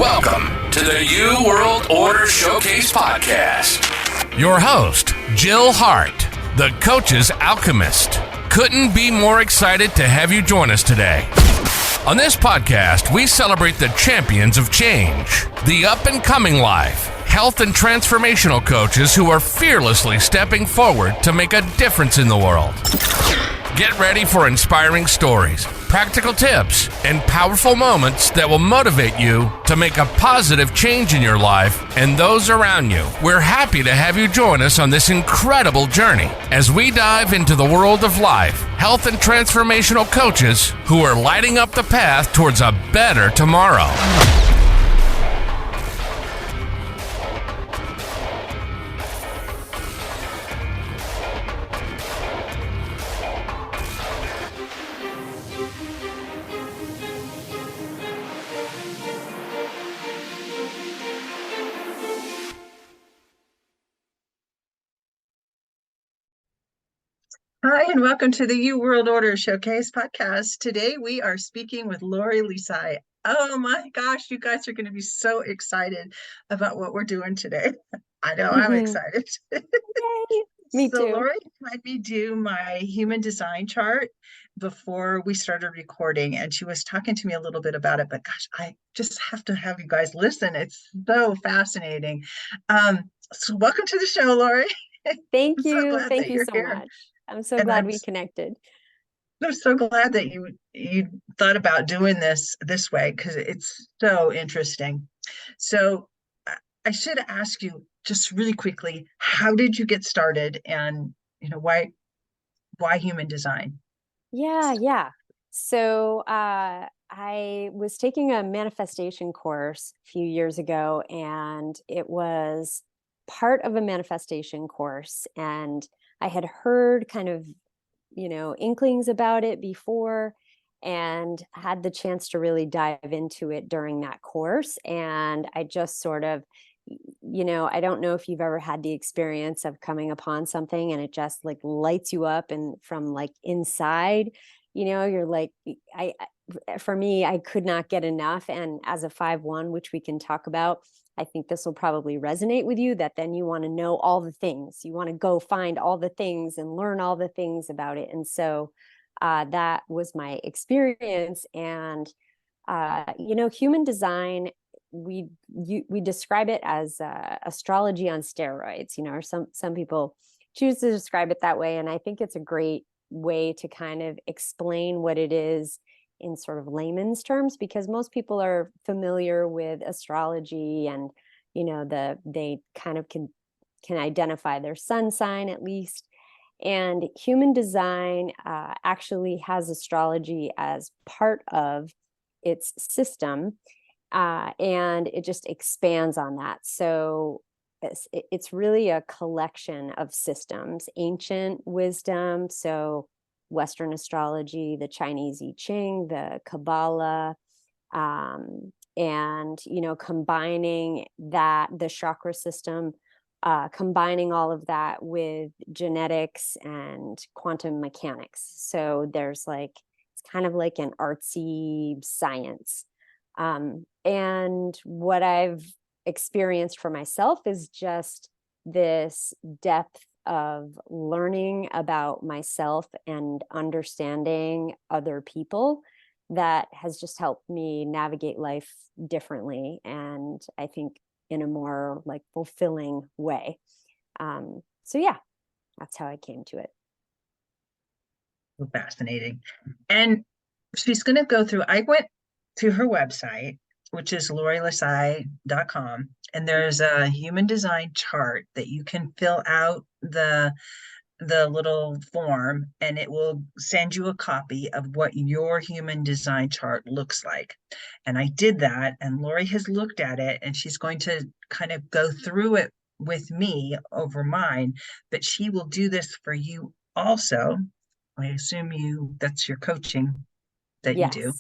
Welcome to the New World Order Showcase Podcast. Your host, Jill Hart, the Coach's Alchemist. Couldn't be more excited to have you join us today. On this podcast, we celebrate the champions of change, the up-and-coming life, health and transformational coaches who are fearlessly stepping forward to make a difference in the world. Get ready for inspiring stories, practical tips, and powerful moments that will motivate you to make a positive change in your life and those around you. We're happy to have you join us on this incredible journey as we dive into the world of life, health, and transformational coaches who are lighting up the path towards a better tomorrow. Hi, and welcome to the New World Order Showcase Podcast. Today we are speaking with Lori Lisai. Oh my gosh, you guys are going to be so excited about what we're doing today. I know I'm excited. Yay, me So too. Lori had me do my human design chart before we started recording, and she was talking to me a little bit about it, but gosh, I just have to have you guys listen. It's so fascinating. So welcome to the show, Lori. Thank I'm so you. glad Thank that you you're so here. much. I'm so And glad we connected. I'm so glad that you thought about doing this way, because it's so interesting. So I should ask you just really quickly, how did you get started, and why human design? Yeah. So I was taking a manifestation course a few years ago, and it was part of a manifestation course. And I had heard kind of, inklings about it before, and had the chance to really dive into it during that course. And I just sort of, I don't know if you've ever had the experience of coming upon something and it just like lights you up, and from like inside, you're like, for me, I could not get enough. And as a 5/1, which we can talk about, I think this will probably resonate with you, that then you want to know all the things. You want to go find all the things and learn all the things about it. And so that was my experience. And, human design, we describe it as astrology on steroids, or some people choose to describe it that way. And I think it's a great way to kind of explain what it is in sort of layman's terms, because most people are familiar with astrology, and they kind of can identify their sun sign at least. And human design actually has astrology as part of its system, and it just expands on that. So it's really a collection of systems, ancient wisdom, so Western astrology, the Chinese I Ching, the Kabbalah, and combining that, the chakra system, combining all of that with genetics and quantum mechanics. So there's it's kind of like an artsy science. And what I've experienced for myself is just this depth of learning about myself and understanding other people that has just helped me navigate life differently, and I think in a more fulfilling way. So yeah, that's how I came to it. Fascinating. And she's going to go through, I went to her website, which is lorilisai.com, and there's a human design chart that you can fill out the little form, and it will send you a copy of what your human design chart looks like. And I did that, and Lori has looked at it, and she's going to kind of go through it with me over mine, but she will do this for you also. I assume that's your coaching that Yes. you do.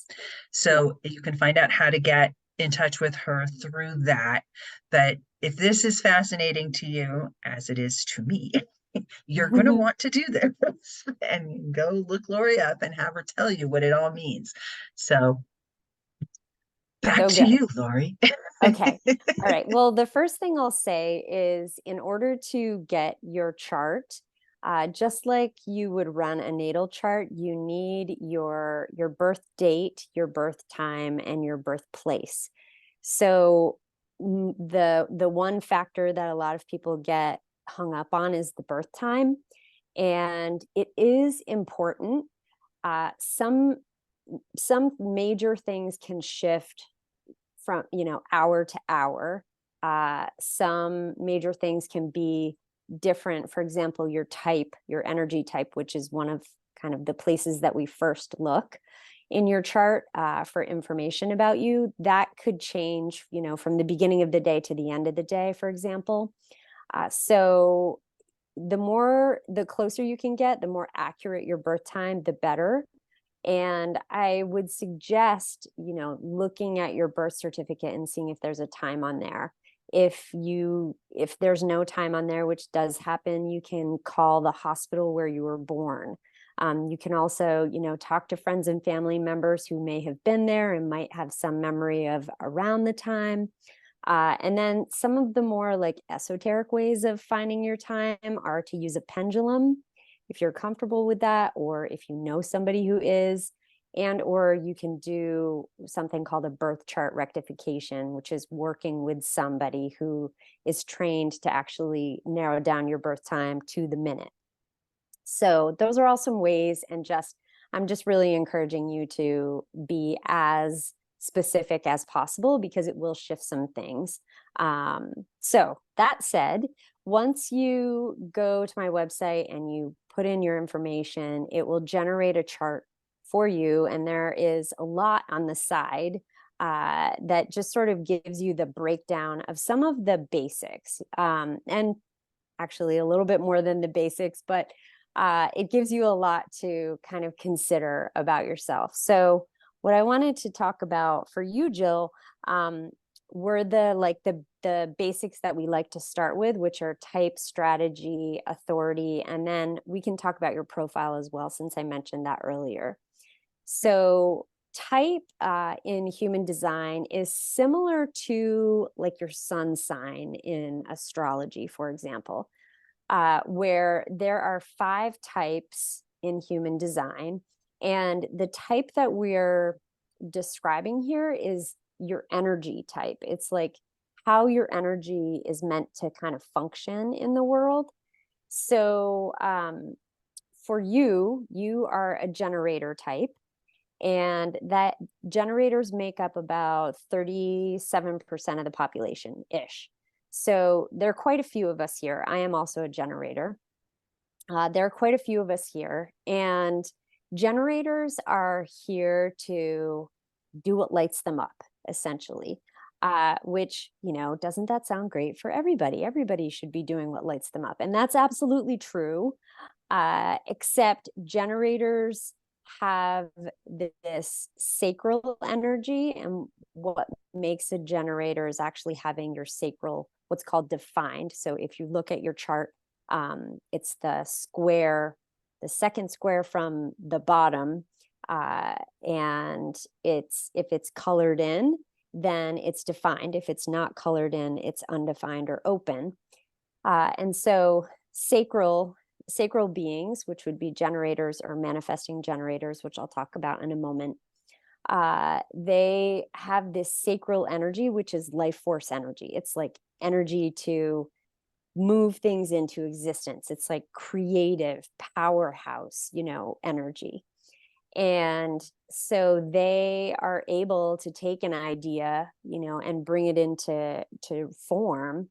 So you can find out how to get in touch with her through that. But if this is fascinating to you, as it is to me, you're going to want to do this and go look Lori up and have her tell you what it all means. So Back to good. you, Lori. Okay. All right. Well, the first thing I'll say is in order to get your chart, just like you would run a natal chart, you need your birth date, your birth time, and your birthplace. So the one factor that a lot of people get hung up on is the birth time, and it is important. Some major things can shift from hour to hour. Some major things can be different. For example, your type, your energy type, which is one of kind of the places that we first look in your chart for information about you, that could change, from the beginning of the day to the end of the day, for example. So the closer you can get, the more accurate your birth time, the better. And I would suggest, looking at your birth certificate and seeing if there's a time on there. If there's no time on there, which does happen, you can call the hospital where you were born. You can also, talk to friends and family members who may have been there and might have some memory of around the time. And then some of the more like esoteric ways of finding your time are to use a pendulum, if you're comfortable with that, or if you know somebody who is, or you can do something called a birth chart rectification, which is working with somebody who is trained to actually narrow down your birth time to the minute. So those are all some ways, and I'm just really encouraging you to be as specific as possible because it will shift some things. So that said, once you go to my website and you put in your information, it will generate a chart for you. And there is a lot on the side that just sort of gives you the breakdown of some of the basics, and actually a little bit more than the basics, but it gives you a lot to kind of consider about yourself. So what I wanted to talk about for you, Jill, were the basics that we like to start with, which are type, strategy, authority, and then we can talk about your profile as well, since I mentioned that earlier. So type in human design is similar to like your sun sign in astrology, for example, where there are 5 types in human design. And the type that we're describing here is your energy type. It's like how your energy is meant to kind of function in the world. So for you are a generator type, and that generators make up about 37% of the population-ish. So there are quite a few of us here. I am also a generator. There are quite a few of us here, and generators are here to do what lights them up, essentially, which, doesn't that sound great for everybody? Everybody should be doing what lights them up. And that's absolutely true, except generators have this sacral energy. And what makes a generator is actually having your sacral, what's called defined. So if you look at your chart, it's the square, the second square from the bottom, and if it's colored in, then it's defined. If it's not colored in, it's undefined or open. And so sacral beings, which would be generators or manifesting generators, which I'll talk about in a moment, they have this sacral energy, which is life force energy. It's like energy to move things into existence. It's like creative powerhouse, energy. And so they are able to take an idea, and bring it into form.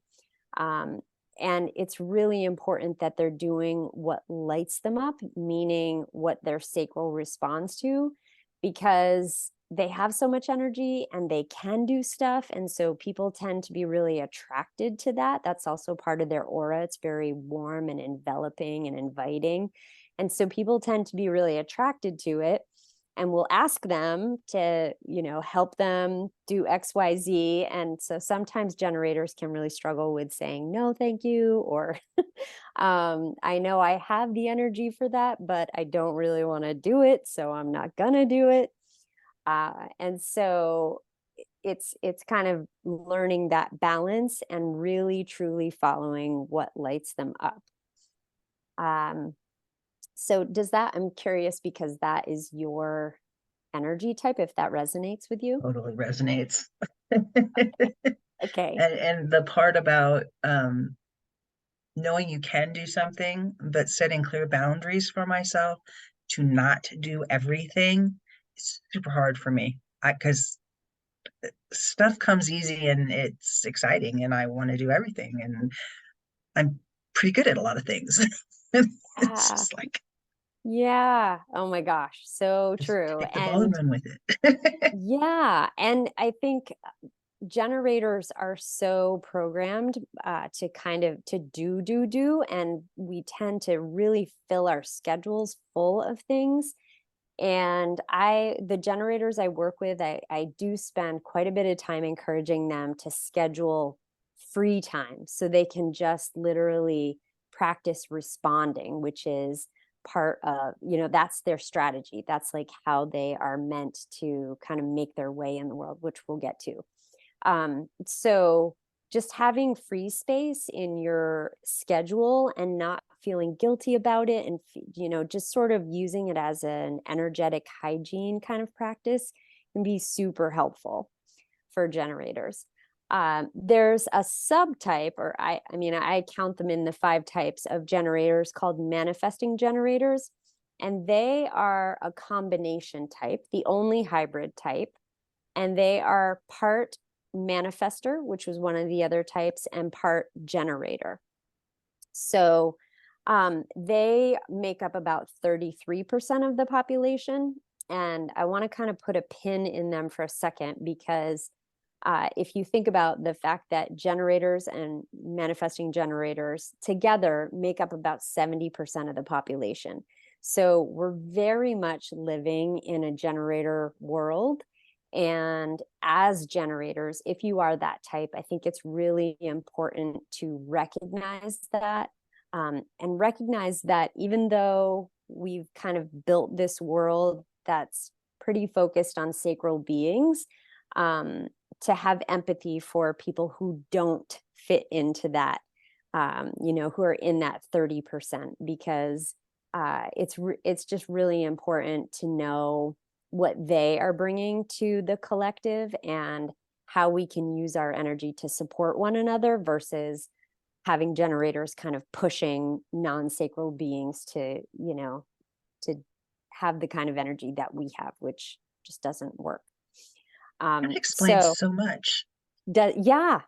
And it's really important that they're doing what lights them up, meaning what their sacral responds to, because they have so much energy and they can do stuff. And so people tend to be really attracted to that. That's also part of their aura. It's very warm and enveloping and inviting. And so people tend to be really attracted to it, and we'll ask them to, help them do X, Y, Z. And so sometimes generators can really struggle with saying, no, thank you. Or I know I have the energy for that, but I don't really want to do it, so I'm not going to do it. And so it's kind of learning that balance and really truly following what lights them up. So does that, I'm curious because that is your energy type, if that resonates with you. Totally resonates. Okay. And the part about knowing you can do something, but setting clear boundaries for myself to not do everything is super hard for me. Because stuff comes easy and it's exciting, and I want to do everything, and I'm pretty good at a lot of things. It's Yeah. just like, Yeah. Oh my gosh. So just true. take the ball and And run with it. yeah. And I think generators are so programmed to kind of to do, and we tend to really fill our schedules full of things. And the generators I work with, I do spend quite a bit of time encouraging them to schedule free time so they can just literally practice responding, which is part of, that's their strategy. That's like how they are meant to kind of make their way in the world, which we'll get to. So just having free space in your schedule and not feeling guilty about it, and just sort of using it as an energetic hygiene kind of practice can be super helpful for generators. There's a subtype, or I count them in the 5 types of generators, called manifesting generators, and they are a combination type, the only hybrid type, and they are part manifestor, which was one of the other types, and part generator. So they make up about 33% of the population. And I want to kind of put a pin in them for a second, because if you think about the fact that generators and manifesting generators together make up about 70% of the population. So we're very much living in a generator world. And as generators, if you are that type, I think it's really important to recognize that, and recognize that even though we've kind of built this world that's pretty focused on sacral beings, to have empathy for people who don't fit into that, who are in that 30%, because it's just really important to know what they are bringing to the collective and how we can use our energy to support one another, versus having generators kind of pushing non-sacral beings to have the kind of energy that we have, which just doesn't work. That explains so much. Yeah.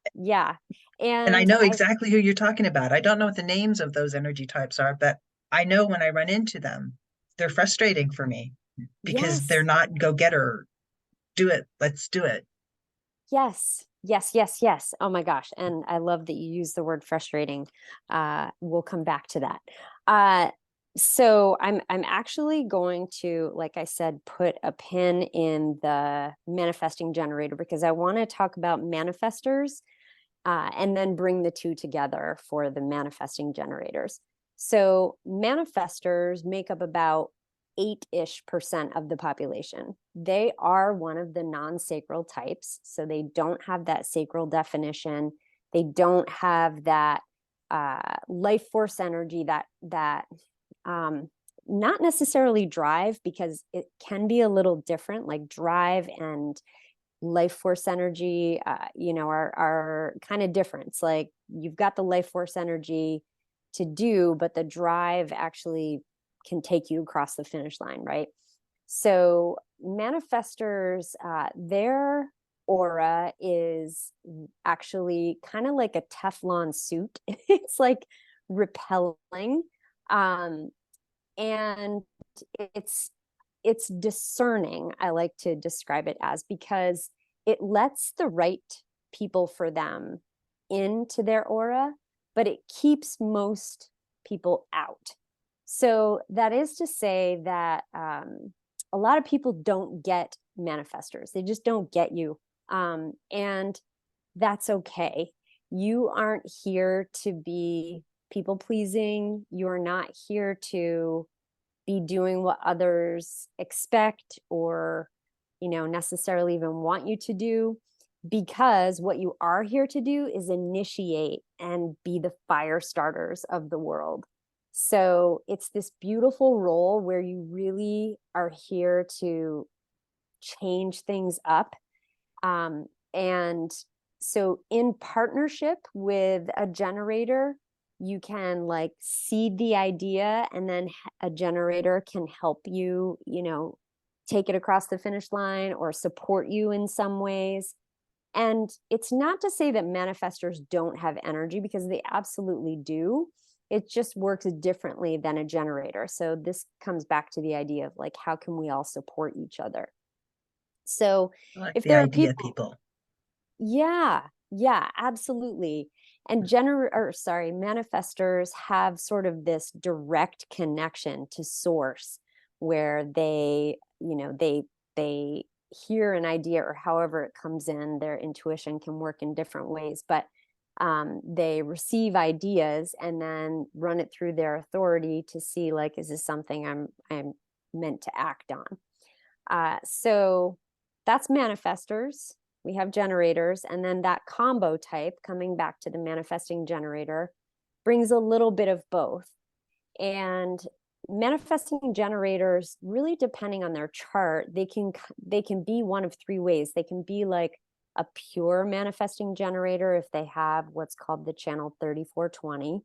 And I know exactly who you're talking about. I don't know what the names of those energy types are, but I know when I run into them, they're frustrating for me because they're Yes. not go-getter. Do it. Let's do it. Yes. Oh my gosh. And I love that you use the word frustrating. We'll come back to that. So I'm actually going to, like I said, put a pin in the manifesting generator, because I want to talk about manifestors, and then bring the two together for the manifesting generators. So manifestors make up about 8-ish% of the population. They are one of the non-sacral types, so they don't have that sacral definition. They don't have that life force energy, that not necessarily drive, because it can be a little different. Like drive and life force energy, are kind of different. It's like you've got the life force energy to do, but the drive actually can take you across the finish line, right? So manifestors, their aura is actually kind of like a Teflon suit. It's like repelling, and it's discerning, I like to describe it as, because it lets the right people for them into their aura, but it keeps most people out. So that is to say that a lot of people don't get manifestors. They just don't get you. And that's okay. You aren't here to be people pleasing. You're not here to be doing what others expect or necessarily even want you to do. because what you are here to do is initiate and be the fire starters of the world. So it's this beautiful role where you really are here to change things up. And so in partnership with a generator, you can like seed the idea, and then a generator can help you, take it across the finish line or support you in some ways. And it's not to say that manifestors don't have energy, because they absolutely do. It just works differently than a generator. So this comes back to the idea of like, how can we all support each other? So I like if the there are idea, people. yeah, absolutely. And manifestors have sort of this direct connection to source, where they hear an idea, or however it comes in. Their intuition can work in different ways, but they receive ideas and then run it through their authority to see, like, is this something I'm meant to act on? So that's manifestors. We have generators, and then that combo type, coming back to the manifesting generator, brings a little bit of both. And manifesting generators, really depending on their chart, they can be one of three ways. They can be like a pure manifesting generator if they have what's called the channel 3420,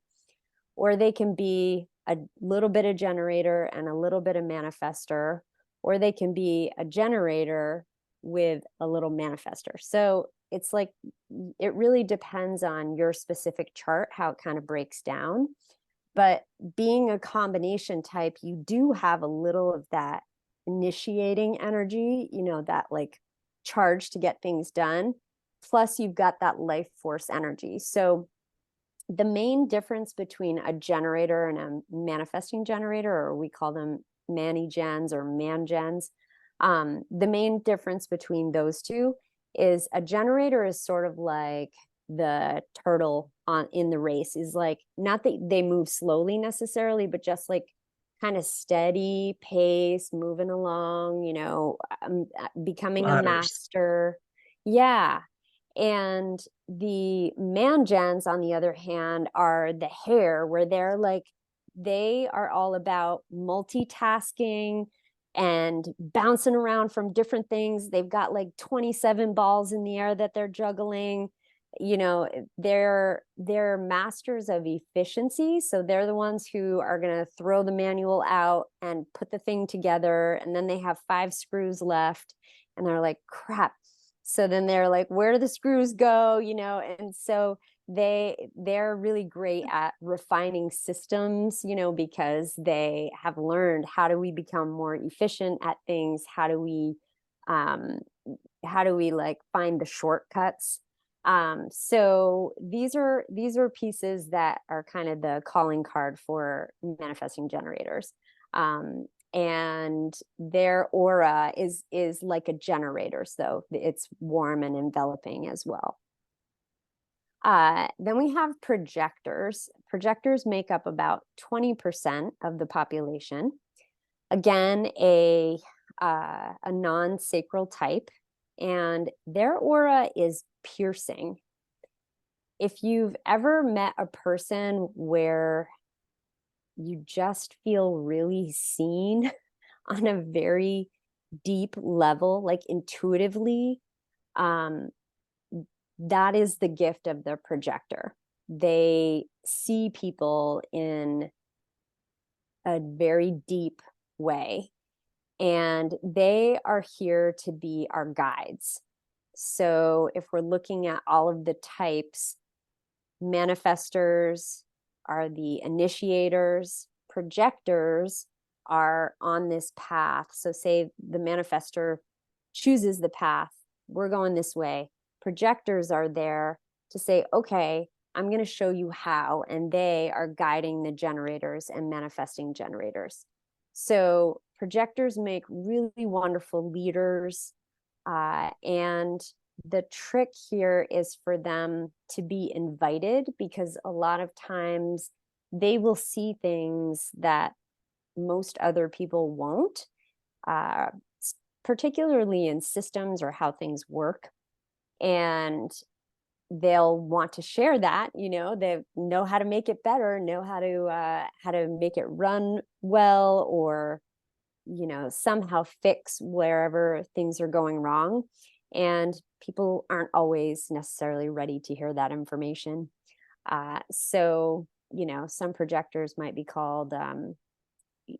or they can be a little bit of generator and a little bit of manifestor, or they can be a generator with a little manifestor. So it's like, it really depends on your specific chart, how it kind of breaks down. But being a combination type, you do have a little of that initiating energy, that like charge to get things done. Plus you've got that life force energy. So the main difference between a generator and a manifesting generator, or we call them mani-gens or man-gens, the main difference between those two is a generator is sort of like the turtle in the race, is like, not that they move slowly necessarily, but just like kind of steady pace, moving along, becoming a master. Yeah. And the man-gens, on the other hand, are the hare, where they are all about multitasking and bouncing around from different things. They've got like 27 balls in the air that they're juggling. They're masters of efficiency. So they're the ones who are going to throw the manual out and put the thing together. And then they have 5 screws left, and they're like, crap. So then they're like, where do the screws go? And so they're really great at refining systems, because they have learned, how do we become more efficient at things? How do we like find the shortcuts? So these are pieces that are kind of the calling card for manifesting generators. And their aura is like a generator, so it's warm and enveloping as well. Then we have projectors. Projectors make up about 20% of the population. Again, a non-sacral type, and their aura is piercing. If you've ever met a person where you just feel really seen on a very deep level, like intuitively, that is the gift of the projector. They see people in a very deep way, and they are here to be our guides. So if we're looking at all of the types, manifestors are the initiators, projectors are on this path. So say the manifestor chooses the path, we're going this way. Projectors are there to say, okay, I'm going to show you how, and they are guiding the generators and manifesting generators. So projectors make really wonderful leaders, and the trick here is for them to be invited, because a lot of times they will see things that most other people won't, particularly in systems or how things work. and they'll want to share that. They know how to make it better, know how to make it run well, or somehow fix wherever things are going wrong. And people aren't always necessarily ready to hear that information. So some projectors might be called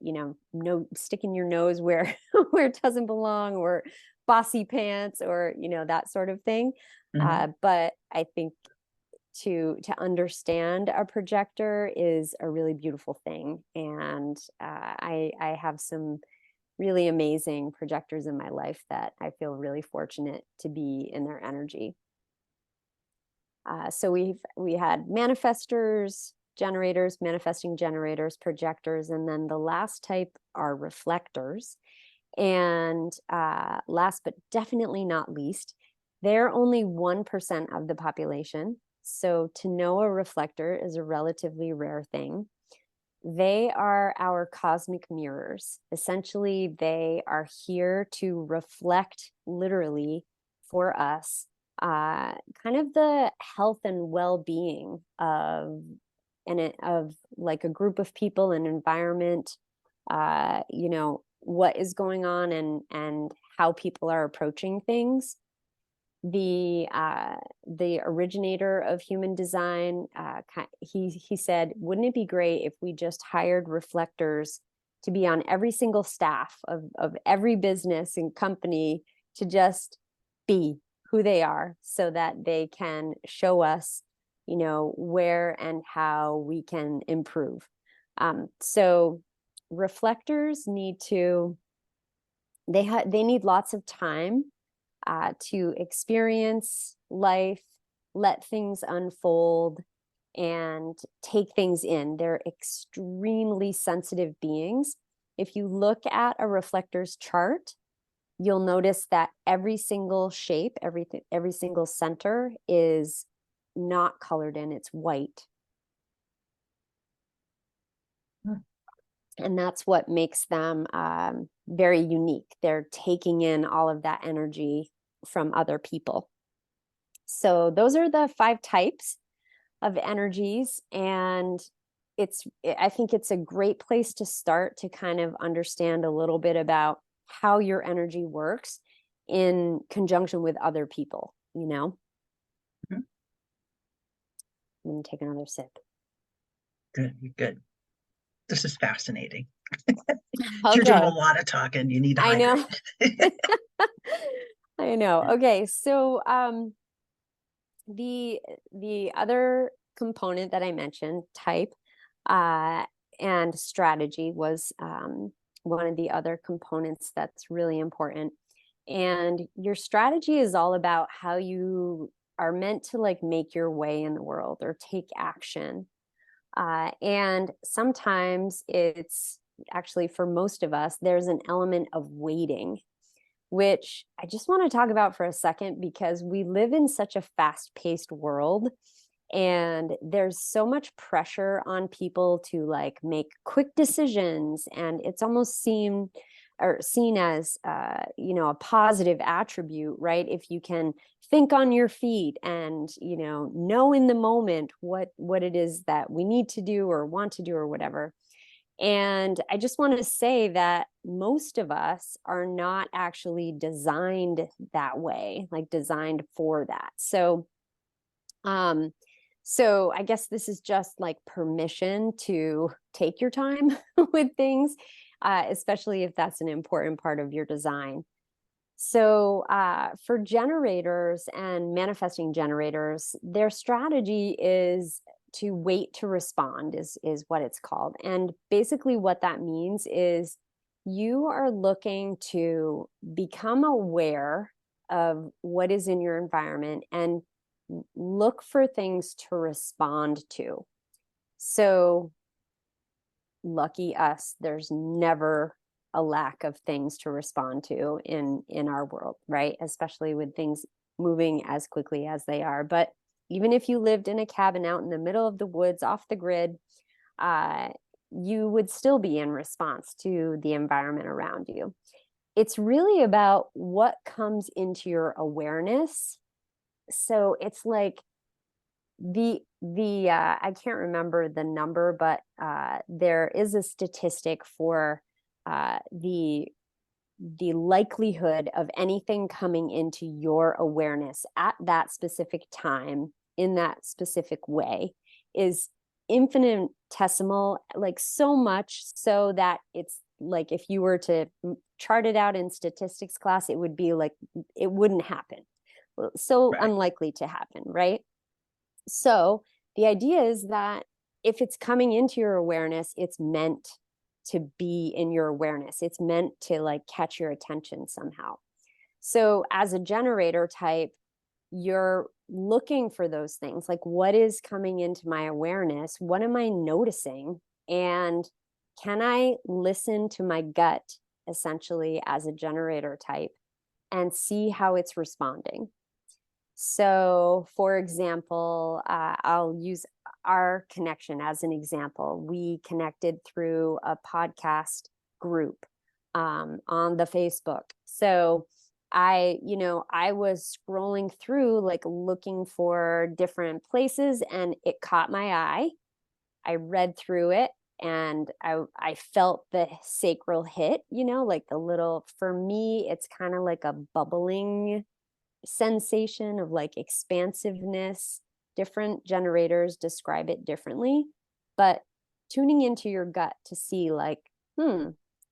no sticking your nose where where it doesn't belong, or bossy pants, or that sort of thing. But I think to understand a projector is a really beautiful thing. And I have some really amazing projectors in my life that I feel really fortunate to be in their energy. So we had manifestors, generators, manifesting generators, projectors, and then the last type are reflectors. And last but definitely not least, they're only 1% of the population. So to know a reflector is a relatively rare thing. They are our cosmic mirrors. Essentially, they are here to reflect, literally, for us, kind of the health and well-being of like a group of people, an environment, what is going on, and how people are approaching things. The originator of human design, he said, wouldn't it be great if we just hired reflectors to be on every single staff of every business and company, to just be who they are, so that they can show us where and how we can improve. So reflectors need they need lots of time to experience life, let things unfold, and take things in. They're extremely sensitive beings. If you look at a reflector's chart, you'll notice that every single shape, every single center is not colored in, it's white. And that's what makes them very unique. They're taking in all of that energy from other people. So those are the 5 types of energies. And I think it's a great place to start to kind of understand a little bit about how your energy works in conjunction with other people, I'm going to take another sip. Good. This is fascinating. Okay. You're doing a lot of talking. You need to hydrate. I know. I know. Okay. So the other component that I mentioned, type and strategy, was one of the other components that's really important. And your strategy is all about how you are meant to like make your way in the world or take action. And sometimes it's actually, for most of us, there's an element of waiting, which I just want to talk about for a second, because we live in such a fast-paced world, and there's so much pressure on people to like make quick decisions, and it's almost seen as a positive attribute, right? If you can think on your feet and know in the moment what it is that we need to do or want to do or whatever. And I just want to say that most of us are not actually designed that way, like designed for that. So I guess this is just like permission to take your time with things, especially if that's an important part of your design. So for generators and manifesting generators, their strategy is to wait to respond, is what it's called. And basically what that means is you are looking to become aware of what is in your environment and look for things to respond to. So lucky us, there's never a lack of things to respond to in our world, right? Especially with things moving as quickly as they are. But even if you lived in a cabin out in the middle of the woods off the grid, you would still be in response to the environment around you. It's really about what comes into your awareness so it's like I can't remember the number, but there is a statistic for the likelihood of anything coming into your awareness at that specific time in that specific way is infinitesimal, like so much so that it's like if you were to chart it out in statistics class, it would be like it wouldn't happen. So Right. unlikely to happen, right? So the idea is that if it's coming into your awareness, it's meant to be in your awareness. It's meant to like catch your attention somehow. So as a generator type, you're looking for those things, like what is coming into my awareness? What am I noticing? And can I listen to my gut essentially as a generator type and see how it's responding? So, for example, I'll use our connection as an example. We connected through a podcast group on the Facebook. So, I was scrolling through, like looking for different places, and it caught my eye. I read through it, and I felt the sacral hit. Like the little. For me, it's kind of like a bubbling sensation of like expansiveness. Different generators describe it differently, but tuning into your gut to see like,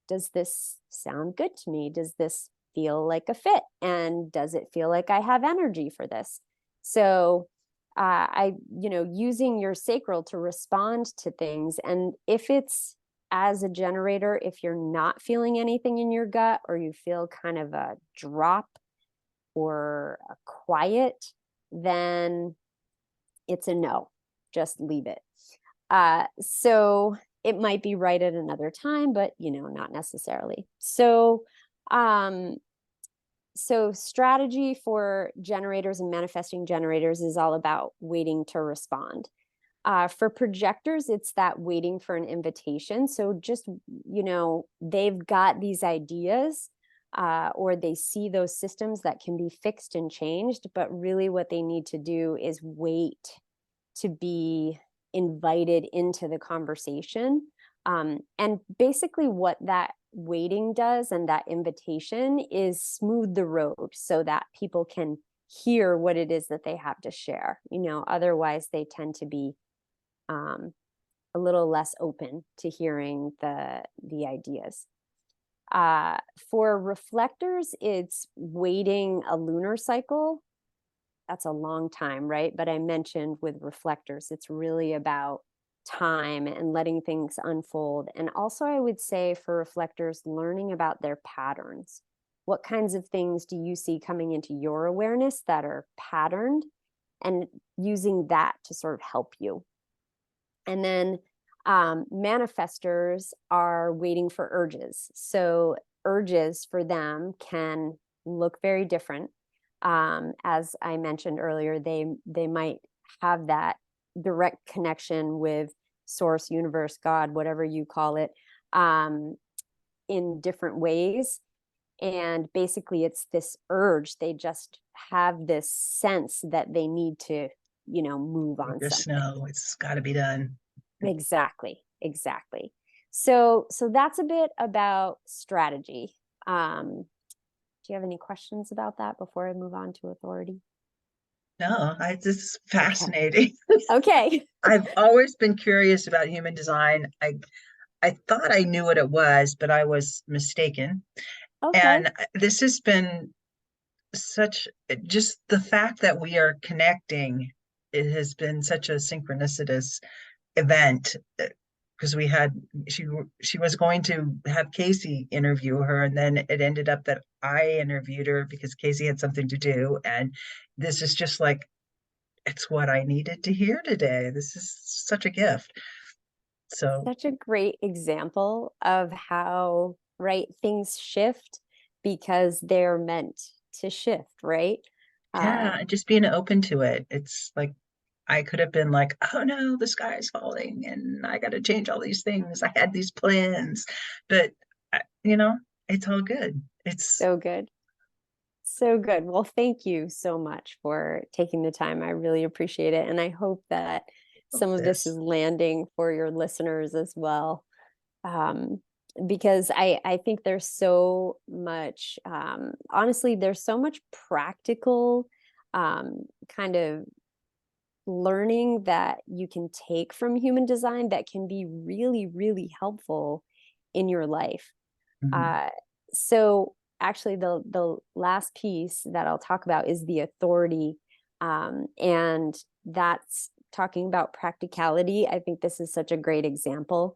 does this sound good to me? Does this feel like a fit? And does it feel like I have energy for this? So using your sacral to respond to things. And if it's as a generator, if you're not feeling anything in your gut, or you feel kind of a drop or a quiet, then it's a no. Just leave it. So it might be right at another time, but not necessarily. So strategy for generators and manifesting generators is all about waiting to respond. For projectors, it's that waiting for an invitation. So just, they've got these ideas, or they see those systems that can be fixed and changed, but really what they need to do is wait to be invited into the conversation. And basically what that waiting does and that invitation is smooth the road so that people can hear what it is that they have to share. Otherwise they tend to be a little less open to hearing the ideas. For reflectors, it's waiting a lunar cycle. That's a long time, right? But I mentioned with reflectors, it's really about time and letting things unfold. And also, I would say for reflectors, learning about their patterns. What kinds of things do you see coming into your awareness that are patterned, and using that to sort of help you? And then manifestors are waiting for urges. So urges for them can look very different. As I mentioned earlier, they might have that direct connection with source, universe, God, whatever you call it, in different ways. And basically it's this urge. They just have this sense that they need to, move on Just something. know it's got to be done. Exactly. So that's a bit about strategy. Do you have any questions about that before I move on to authority? No, this is fascinating. Okay. I've always been curious about human design. I thought I knew what it was, but I was mistaken. Okay. And this has been just the fact that we are connecting, it has been such a synchronicitous event, because she was going to have Casey interview her, and then it ended up that I interviewed her because Casey had something to do. And this is just like, it's what I needed to hear today. This is such a gift. So Such a great example of how, right, things shift because they're meant to shift, right? yeah, just being open to it. It's like I could have been like, oh no, the sky is falling and I got to change all these things. I had these plans, but it's all good. It's So good. So good. Well, thank you so much for taking the time. I really appreciate it. And I hope that some of this is landing for your listeners as well. Because I think there's so much, honestly, there's so much practical kind of learning that you can take from human design that can be really, really helpful in your life. So actually the last piece that I'll talk about is the authority. And that's talking about practicality. I think this is such a great example.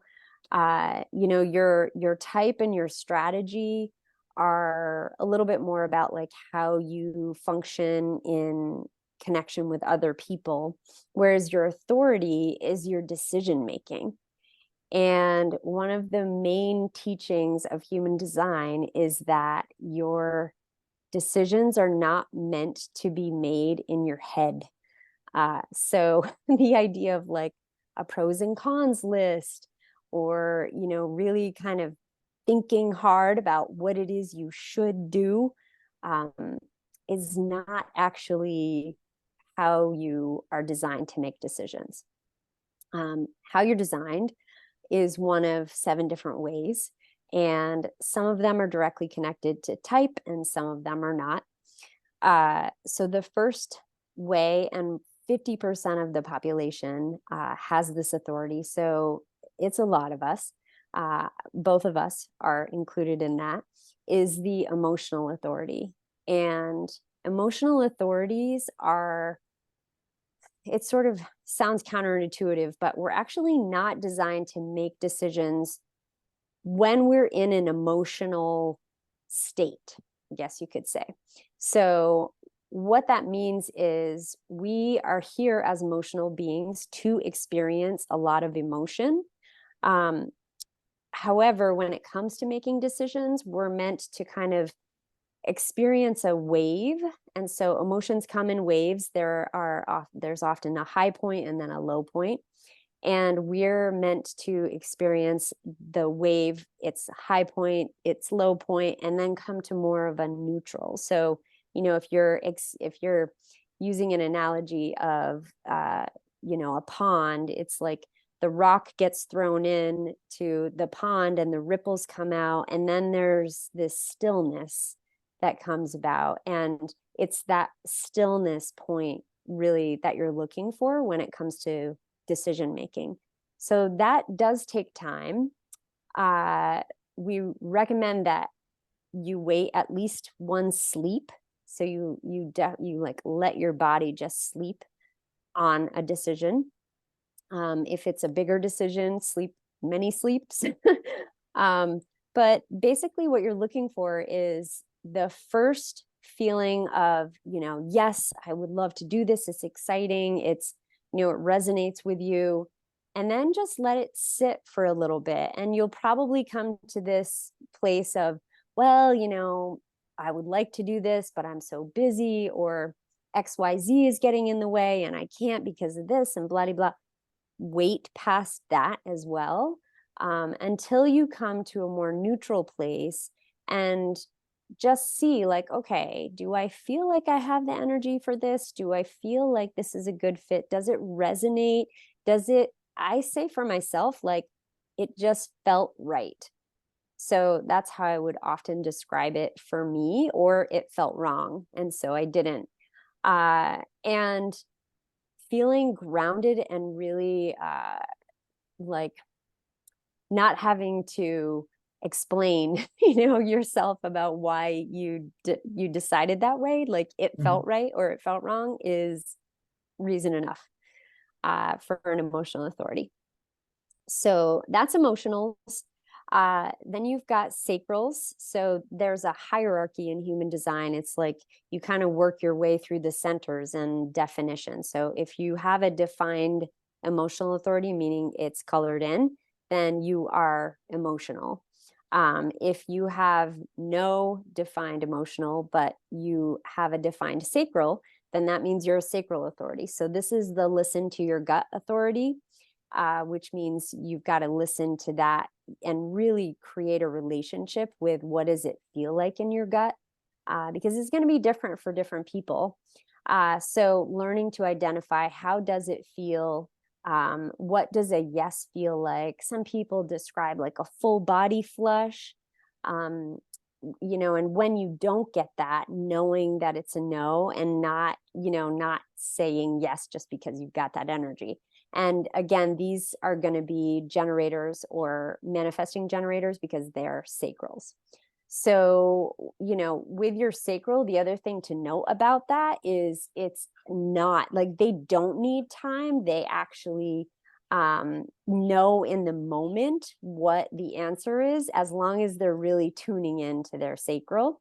Your type and your strategy are a little bit more about like how you function in connection with other people, whereas your authority is your decision making. And one of the main teachings of human design is that your decisions are not meant to be made in your head. So the idea of like a pros and cons list, or, really kind of thinking hard about what it is you should do, is not actually how you are designed to make decisions. How you're designed is one of 7 different ways, and some of them are directly connected to type and some of them are not. So the first way, and 50% of the population has this authority, so it's a lot of us, both of us are included in that, is the emotional authority. And emotional authorities are, it sort of sounds counterintuitive, but we're actually not designed to make decisions when we're in an emotional state, I guess you could say. So what that means is we are here as emotional beings to experience a lot of emotion. However, when it comes to making decisions, we're meant to kind of experience a wave. And so emotions come in waves. There's often a high point and then a low point. And we're meant to experience the wave, its high point, its low point, and then come to more of a neutral. So, if you're using an analogy of, a pond, it's like the rock gets thrown in to the pond and the ripples come out. And then there's this stillness that comes about. And it's that stillness point really that you're looking for when it comes to decision making. So that does take time. We recommend that you wait at least one sleep. So you like let your body just sleep on a decision. If it's a bigger decision, sleep many sleeps. But basically what you're looking for is the first feeling of, yes, I would love to do this. It's exciting. It's, it resonates with you. And then just let it sit for a little bit. And you'll probably come to this place of, well, I would like to do this, but I'm so busy, or XYZ is getting in the way and I can't because of this and blah, blah, blah. Wait past that as well, until you come to a more neutral place and just see like, okay, do I feel like I have the energy for this? Do I feel like this is a good fit? Does it resonate? I say for myself, like it just felt right. So that's how I would often describe it for me, or it felt wrong. And so I didn't. And feeling grounded and really like not having to explain yourself about why you decided that way, like it felt right or it felt wrong, is reason enough for an emotional authority. So that's emotionals. Then you've got sacrals. So there's a hierarchy in human design. It's like you kind of work your way through the centers and definitions. So if you have a defined emotional authority, meaning it's colored in, then you are emotional. If you have no defined emotional, but you have a defined sacral, then that means you're a sacral authority. So this is the listen to your gut authority, which means you've got to listen to that and really create a relationship with what does it feel like in your gut. because it's going to be different for different people. So learning to identify, how does it feel? What does a yes feel like? Some people describe like a full body flush, and when you don't get that, knowing that it's a no, and not saying yes just because you've got that energy. And again, these are going to be generators or manifesting generators because they're sacrals. So, with your sacral, the other thing to note about that is it's not like they don't need time. They actually know in the moment what the answer is, as long as they're really tuning into their sacral.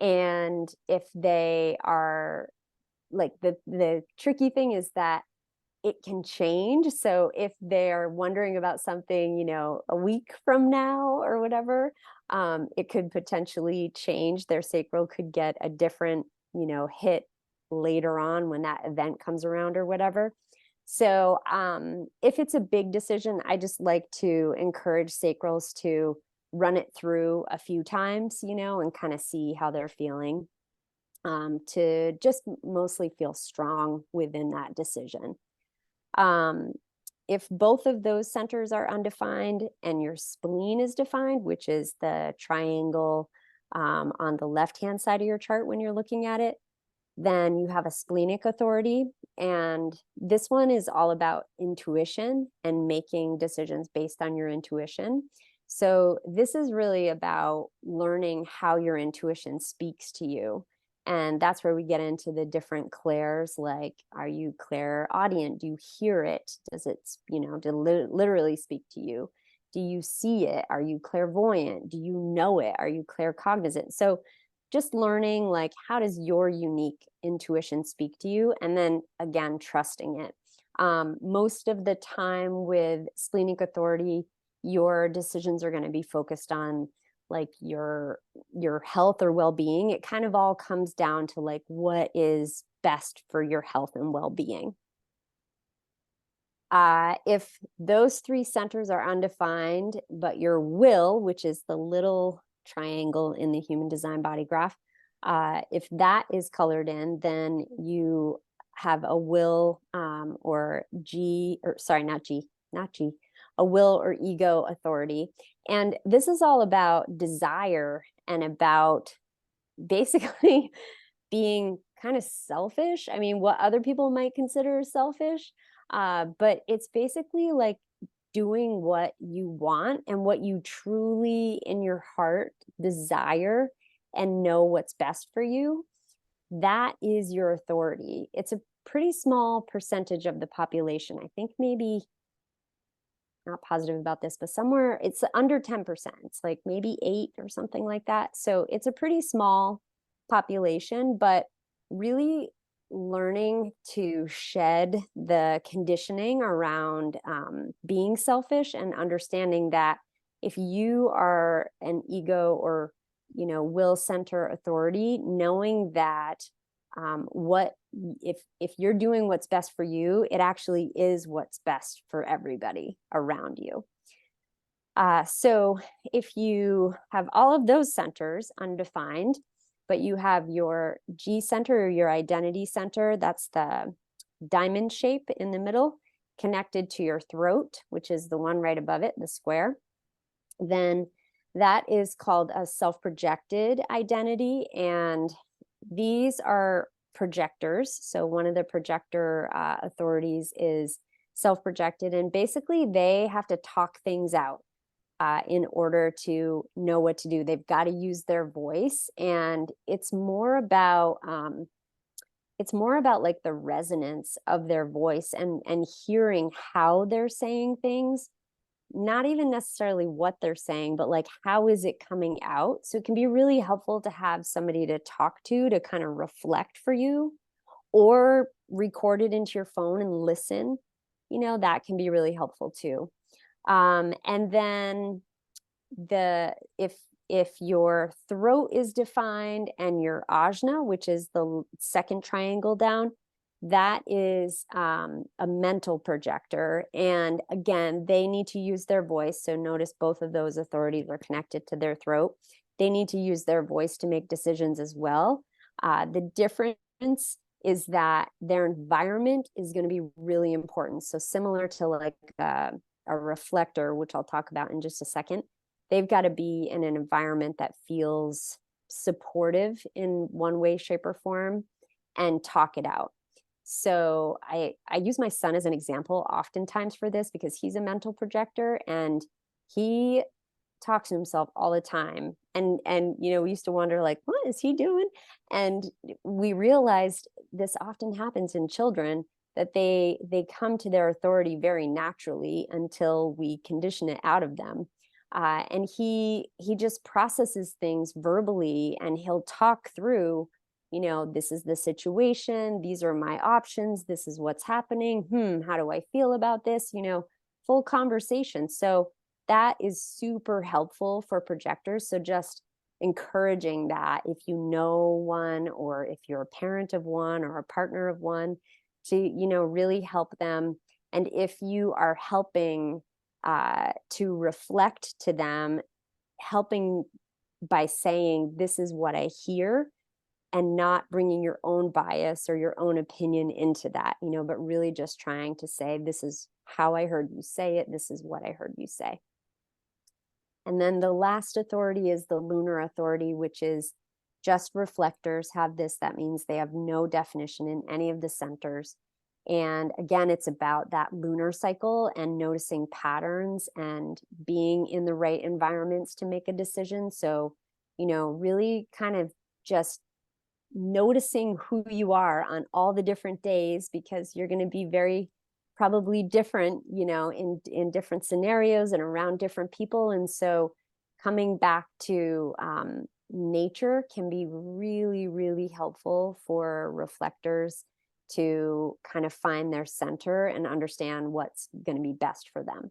And if they are like, the tricky thing is that it can change. So if they're wondering about something, a week from now or whatever, it could potentially change. Their sacral could get a different, hit later on when that event comes around or whatever. So if it's a big decision, I just like to encourage sacrals to run it through a few times, and kind of see how they're feeling, to just mostly feel strong within that decision. If both of those centers are undefined and your spleen is defined, which is the triangle on the left-hand side of your chart when you're looking at it, then you have a splenic authority. And this one is all about intuition and making decisions based on your intuition. So this is really about learning how your intuition speaks to you. And that's where we get into the different clairs, like, are you clairaudient? Do you hear it? Does it, literally speak to you? Do you see it? Are you clairvoyant? Do you know it? Are you claircognizant? So just learning, like, how does your unique intuition speak to you? And then again, trusting it. Most of the time with splenic authority, your decisions are going to be focused on like your health or well-being. It kind of all comes down to like, what is best for your health and well-being. If those three centers are undefined, but your will, which is the little triangle in the human design body graph, if that is colored in, then you have a will, or a will or ego authority. And this is all about desire and about basically being kind of selfish. I mean, what other people might consider selfish, but it's basically like doing what you want and what you truly in your heart desire and know what's best for you. That is your authority. It's a pretty small percentage of the population. I think maybe, not positive about this, but somewhere it's under 10%. It's like maybe 8 or something like that. So it's a pretty small population, but really learning to shed the conditioning around being selfish, and understanding that if you are an ego or will center authority, knowing that if you're doing what's best for you, it actually is what's best for everybody around you. So if you have all of those centers undefined, but you have your G center or your identity center, that's the diamond shape in the middle, connected to your throat, which is the one right above it, the square, then that is called a self-projected identity. And these are projectors. So one of the projector authorities is self-projected, and basically they have to talk things out in order to know what to do. They've got to use their voice, and it's more about like the resonance of their voice and hearing how they're saying things, not even necessarily what they're saying, but like, how is it coming out? So it can be really helpful to have somebody to talk to kind of reflect for you, or record it into your phone and listen. That can be really helpful too. And then if your throat is defined and your ajna, which is the second triangle down, that is a mental projector. And again, they need to use their voice. So notice both of those authorities are connected to their throat. they need to use their voice to make decisions as well. The difference is that their environment is going to be really important. So similar to like a reflector, which I'll talk about in just a second, they've got to be in an environment that feels supportive in one way, shape, or form, and talk it out. So I use my son as an example oftentimes for this, because he's a mental projector and he talks to himself all the time. And you know, we used to wonder, like, what is he doing? And we realized this often happens in children, that they come to their authority very naturally until we condition it out of them. And he just processes things verbally, and he'll talk through, you know, this is the situation, these are my options, this is what's happening, how do I feel about this, you know, full conversation. So that is super helpful for projectors. So just encouraging that, if you know one, or if you're a parent of one or a partner of one, to, you know, really help them. And if you are helping to reflect to them, helping by saying, this is what I hear, and not bringing your own bias or your own opinion into that, you know, but really just trying to say, this is how I heard you say it, this is what I heard you say. And then the last authority is the lunar authority, which is just reflectors have this. That means they have no definition in any of the centers. And again, it's about that lunar cycle and noticing patterns and being in the right environments to make a decision. So, you know, really kind of just noticing who you are on all the different days, because you're going to be very probably different, you know, in different scenarios and around different people. And so coming back to nature can be really, really helpful for reflectors to kind of find their center and understand what's going to be best for them.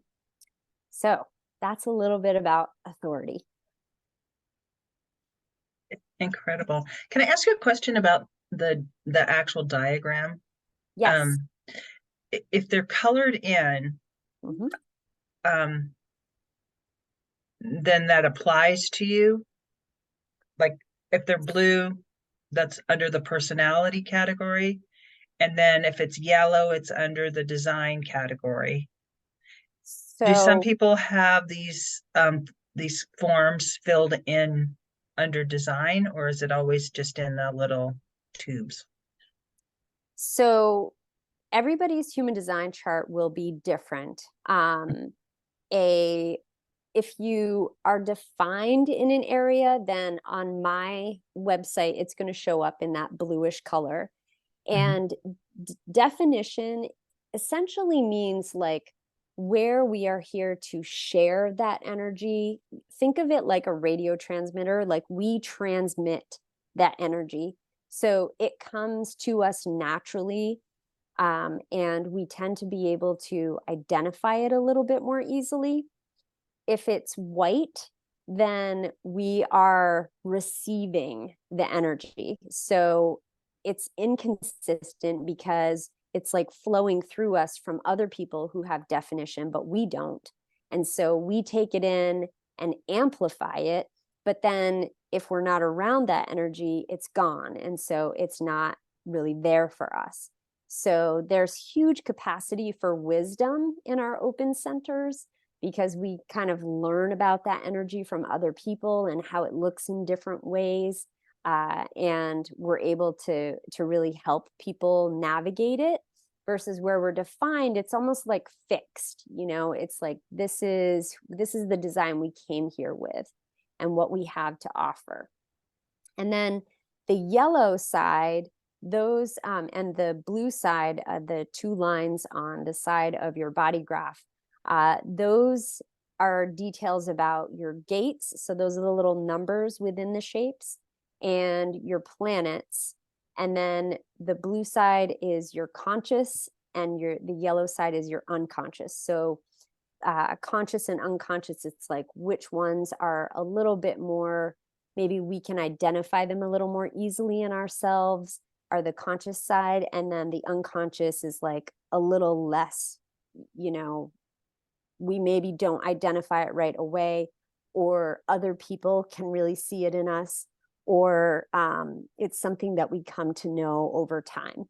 So that's a little bit about authority. Incredible. Can I ask you a question about the actual diagram? Yes. If they're colored in, then that applies to you. Like if they're blue, that's under the personality category. And then if it's yellow, it's under the design category. So do some people have these forms filled in under design, or is it always just in the little tubes? So everybody's human design chart will be different. If you are defined in an area, then on my website, it's going to show up in that bluish color. And definition essentially means like where we are here to share that energy. Think of it like a radio transmitter, like we transmit that energy. So it comes to us naturally. And we tend to be able to identify it a little bit more easily. If it's white, then we are receiving the energy. So it's inconsistent because it's like flowing through us from other people who have definition, but we don't. And so we take it in and amplify it. But then if we're not around that energy, it's gone. And so it's not really there for us. So there's huge capacity for wisdom in our open centers, because we kind of learn about that energy from other people and how it looks in different ways. And we're able to really help people navigate it, versus where we're defined, it's almost like fixed, you know, it's like, this is the design we came here with and what we have to offer. And then the yellow side, those, and the blue side, the two lines on the side of your body graph, those are details about your gates. So those are the little numbers within the shapes, and your planets. And then the blue side is your conscious, and the yellow side is your unconscious. So conscious and unconscious, it's like which ones are a little bit more, maybe we can identify them a little more easily in ourselves, are the conscious side. And then the unconscious is like a little less, you know, we maybe don't identify it right away, or other people can really see it in us, or it's something that we come to know over time.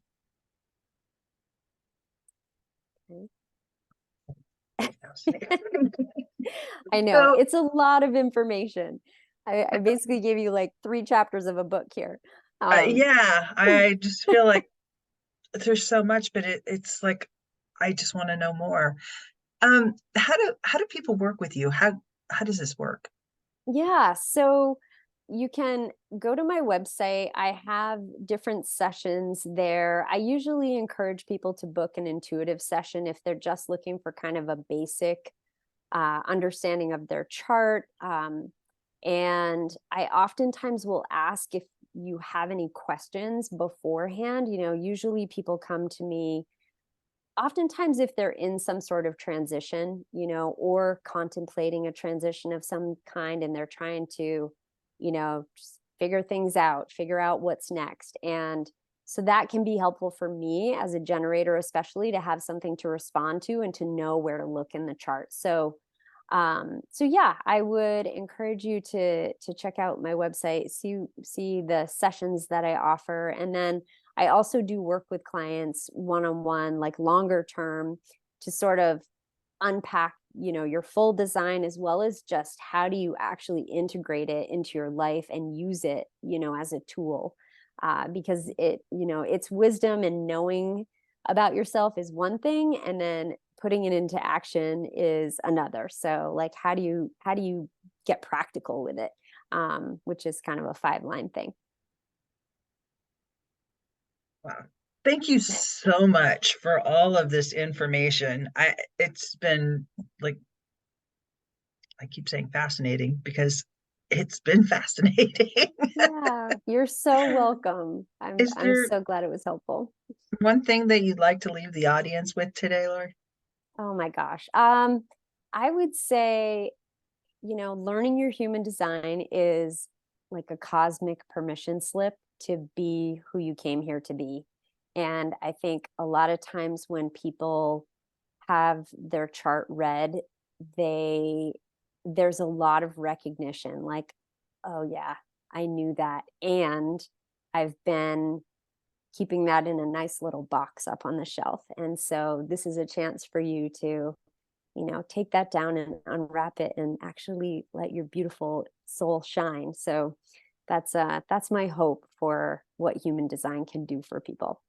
I know, it's a lot of information. I basically gave you like 3 chapters of a book here. Yeah, I just feel like there's so much, but it's like I just want to know more. How do people work with you? How does this work? Yeah, so you can go to my website. I have different sessions there. I usually encourage people to book an intuitive session if they're just looking for kind of a basic understanding of their chart. And I oftentimes will ask if you have any questions beforehand. Usually people come to me oftentimes if they're in some sort of transition, or contemplating a transition of some kind, and they're trying to, just figure out what's next. And so that can be helpful for me as a generator, especially to have something to respond to and to know where to look in the chart. So yeah, I would encourage you to check out my website, see the sessions that I offer. And then I also do work with clients one-on-one, like longer term, to sort of unpack, your full design, as well as just how do you actually integrate it into your life and use it, as a tool. Because it's wisdom, and knowing about yourself is one thing, and then putting it into action is another. So like, how do you get practical with it? Which is kind of a 5-line thing. Wow. Thank you so much for all of this information. It's been like, I keep saying fascinating because it's been fascinating. Yeah, you're so welcome. I'm so glad it was helpful. One thing that you'd like to leave the audience with today, Lori? Oh my gosh. I would say, learning your human design is like a cosmic permission slip to be who you came here to be. And I think a lot of times when people have their chart read, there's a lot of recognition, like, oh yeah, I knew that. And I've been keeping that in a nice little box up on the shelf. And so this is a chance for you to, take that down and unwrap it and actually let your beautiful soul shine. So that's my hope for what human design can do for people.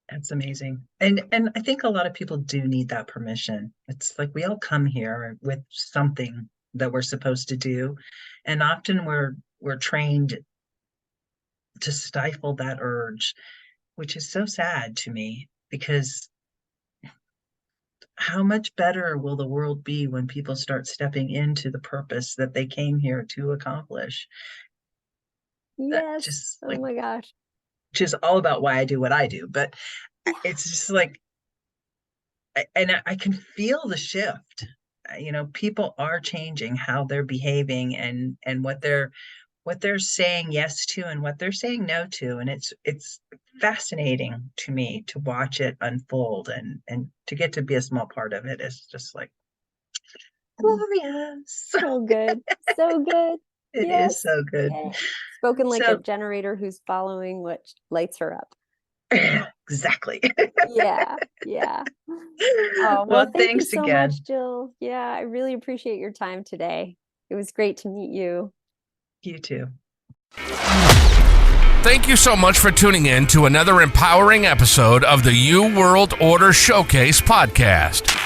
That's amazing. And I think a lot of people do need that permission. It's like we all come here with something that we're supposed to do. And often we're trained to stifle that urge, which is so sad to me, because how much better will the world be when people start stepping into the purpose that they came here to accomplish? Yes. Oh my gosh. Which is all about why I do what I do. But it's just like, and I can feel the shift. People are changing how they're behaving and what they're saying yes to and what they're saying no to. And it's fascinating to me to watch it unfold, and to get to be a small part of it is just like glorious. So good. So good. It is so good. Yeah. Spoken like a generator who's following what lights her up. Exactly. Yeah. Oh, well, thank you so much, Jill. Yeah, I really appreciate your time today. It was great to meet you. You too. Thank you so much for tuning in to another empowering episode of the You World Order Showcase podcast.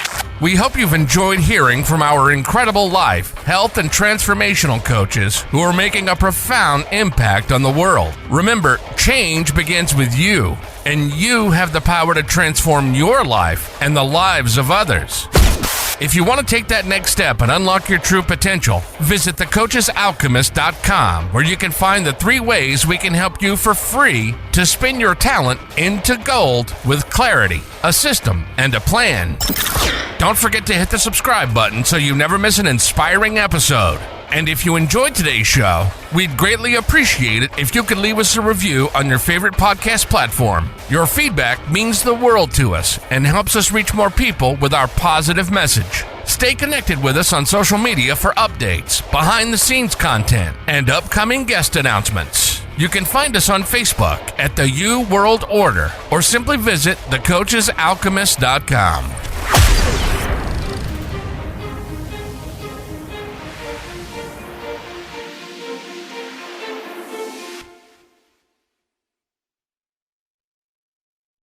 We hope you've enjoyed hearing from our incredible life, health, and transformational coaches who are making a profound impact on the world. Remember, change begins with you, and you have the power to transform your life and the lives of others. If you want to take that next step and unlock your true potential, visit thecoachesalchemist.com, where you can find the 3 ways we can help you for free to spin your talent into gold with clarity, a system, and a plan. Don't forget to hit the subscribe button so you never miss an inspiring episode. And if you enjoyed today's show, we'd greatly appreciate it if you could leave us a review on your favorite podcast platform. Your feedback means the world to us and helps us reach more people with our positive message. Stay connected with us on social media for updates, behind-the-scenes content, and upcoming guest announcements. You can find us on Facebook at the U World Order or simply visit thecoachesalchemist.com.